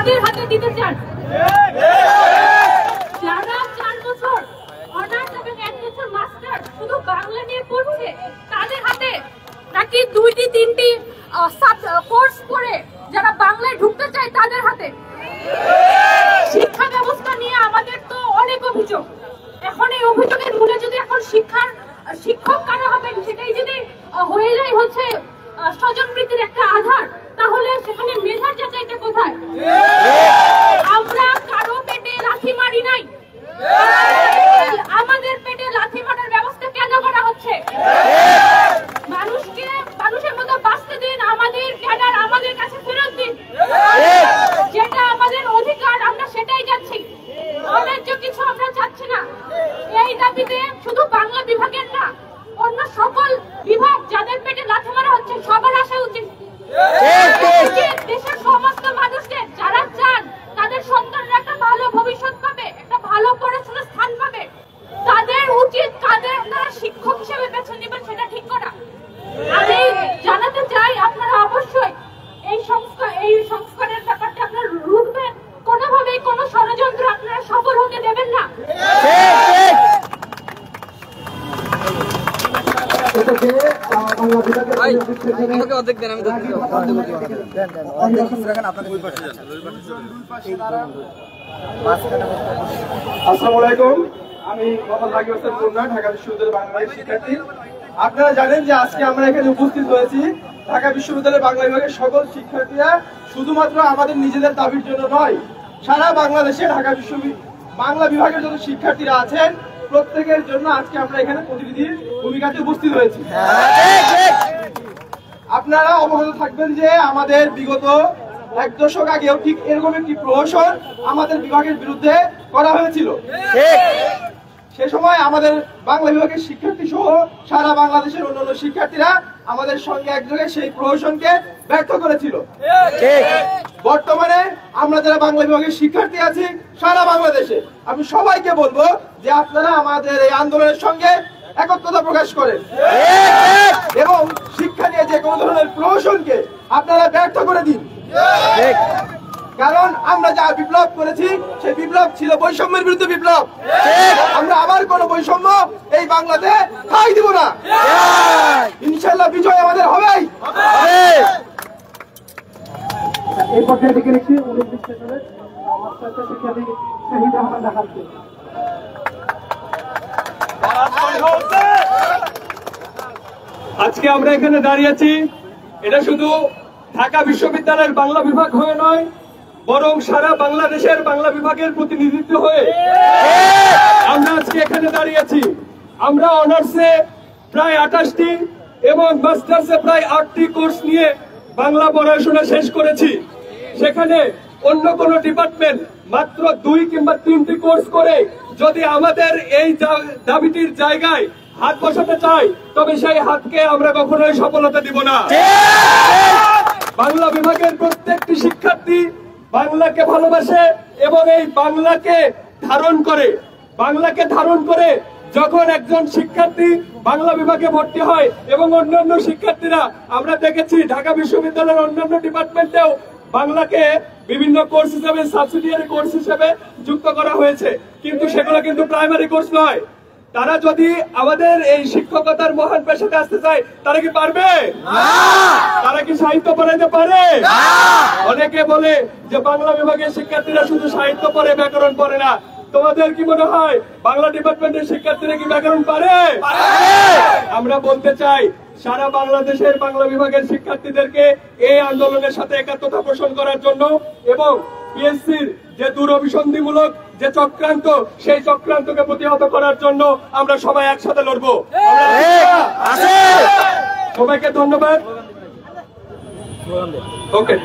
কাদের হাতে দিতে চান? যারা 4 বছর অনার্স এবং 1 বছর মাস্টার শুধু বাংলা নিয়ে পড়ছে তাদের হাতে, নাকি 2-3টি কোর্স করে যারা বাংলায় ঢুকতে চায় তাদের হাতে? শিক্ষা ব্যবস্থা নিয়ে আমাদের তো অনেক অভিযোগ। এখন এই অভিযোগের মূলে যদি এখন শিক্ষক কারা হবেন সেটাই যদি হয়ে যায় হচ্ছে স্বজনপ্রীতির একটা আধার, তাহলে সেখানে মেধার যাচাইটা কোথায়? আমরা কারো পেটে লাথি মারি নাই, আমাদের পেটে লাথি মারার ব্যবস্থা কেন করা হচ্ছে? মানুষের মতো বাঁচতে দিন, আমাদের ক্যাডার আমাদের কাছে ফেরত দিন। যেটা আমাদের অধিকার আমরা সেটাই যাচ্ছি, অন্যায্য কিছু আমরা চাচ্ছি না। এই দাবিতে শুধু বাংলা বিভাগের না, অন্য সকল বিভাগ যাদের পেটে লাথি মারা হচ্ছে সবার আসা উচিত। দেশের সমস্ত মানুষকে যারা চান তাদের সন্তানরা একটা ভালো ভবিষ্যৎ পাবে, একটা ভালো পড়াশোনার স্থান পাবে, তাদের উচিত কাদের তারা শিক্ষক হিসেবে বেছে নেবেন সেটা ঠিক করা। আমি জানাতে চাই আপনারা অবশ্যই এই সংস্কারের ব্যাপারটা আপনারা রুখবেন, কোনোভাবেই কোনো ষড়যন্ত্র আপনারা সফল হতে দেবেন না। আসসালামু আলাইকুম, আমি মোহাম্মদ রাকিব হোসেন খুলনা, ঢাকা বিশ্ববিদ্যালয়ের বাংলা শিক্ষার্থী। আপনারা জানেন যে আজকে আমরা এখানে উপস্থিত হয়েছি ঢাকা বিশ্ববিদ্যালয়ের বাংলা বিভাগের সকল শিক্ষার্থীরা শুধুমাত্র আমাদের নিজেদের দাবির জন্য নয়, সারা বাংলাদেশে ঢাকা বিশ্ববিদ্যালয় বাংলা বিভাগের যত শিক্ষার্থীরা আছেন প্রত্যেকের জন্য আজকে আমরা এখানে প্রতিনিধির ভূমিকাতে উপস্থিত হয়েছি। আপনারা অবগত থাকবেন যে আমাদের বিগত 1 দশক আগেও ঠিক এরকম একটি প্রহসন আমাদের বিভাগের বিরুদ্ধে করা হয়েছিল। সে সময় আমাদের বাংলা বিভাগের শিক্ষার্থী সহ সারা বাংলাদেশের অন্যান্য শিক্ষার্থীরা আমাদের সঙ্গে একযোগে সেই প্রহসনকে ব্যর্থ করেছিল। বর্তমানে আমরা যারা বাংলা বিভাগের শিক্ষার্থী আছি সারা বাংলাদেশে, আমি সবাইকে বলবো যে আপনারা আমাদের এই আন্দোলনের সঙ্গে একত্রতা প্রকাশ করেন এবং শিক্ষা নিয়ে যে কোনো ধরনের প্রহসনকে আপনারা ব্যর্থ করে দিন। কারণ আমরা যা বিপ্লব করেছি সেই বিপ্লব ছিল বৈষম্যের বিরুদ্ধে বিপ্লব। আমরা আবার কোন বৈষম্য এই বাংলাতে ঠাঁই দিব না। ইনশাআল্লাহ বিজয় আমাদের হবেই। এই পর্যায়ে থেকে লিখছি 19 সেশনের মাস্টার শিক্ষার্থী শহীদ আহমেদ ঢাকাতে। আজকে আমরা এখানে দাঁড়িয়েছি, এটা শুধু ঢাকা বিশ্ববিদ্যালয়ের বাংলা বিভাগ হয়ে নয়, বরং সারা বাংলাদেশের বাংলা বিভাগের প্রতিনিধিত্ব হয়ে আমরা আজকে এখানে দাঁড়িয়েছি। আমরা অনার্সে প্রায় 28টি এবং মাস্টার্সে প্রায় 8টি কোর্স নিয়ে বাংলা পড়াশোনা শেষ করেছি। সেখানে অন্য কোন ডিপার্টমেন্ট মাত্র 2 কিংবা 3টি কোর্স করে যদি আমাদের এই দাবিটির জায়গায় হাত বসাতে চাই, তবে সেই হাতকে আমরা কখনোই সফলতা দিব না। বাংলা বিভাগের প্রত্যেকটি শিক্ষার্থী বাংলাকে ভালোবাসে এবং এই বাংলাকে ধারণ করে যখন একজন শিক্ষার্থী বাংলা বিভাগে ভর্তি হয় এবং অন্যান্য শিক্ষার্থীরা, আমরা দেখেছি ঢাকা বিশ্ববিদ্যালয়ের অন্যান্য ডিপার্টমেন্টেও বাংলাকে বিভিন্ন কোর্স হিসেবে, সাবসিডিয়ারি কোর্স হিসেবে যুক্ত করা হয়েছে, কিন্তু সেগুলো কিন্তু প্রাইমারি কোর্স নয়। তারা যদি আমাদের এই শিক্ষকতার মহান পেশাতে আসতে চায়, তারা কি পারবে? তারা কি সাহিত্য পড়াইতে পারে? অনেকে বলে যে বাংলা বিভাগের শিক্ষার্থীরা শুধু সাহিত্য পড়ে, ব্যাকরণ পড়ে না। তোমাদের কি মনে হয় বাংলা ডিপার্টমেন্টের শিক্ষার্থীরা কি ব্যাকরণ পারে? আমরা বলতে চাই, সারা বাংলাদেশের বাংলা বিভাগের শিক্ষার্থীদেরকে এই আন্দোলনের সাথে একাত্মতা পোষণ করার জন্য এবং পিএসসির যে দুরভিসন্ধিমূলক যে চক্রান্ত, সেই চক্রান্তকে প্রতিহত করার জন্য আমরা সবাই একসাথে লড়বো। সবাইকে ধন্যবাদ। ওকে।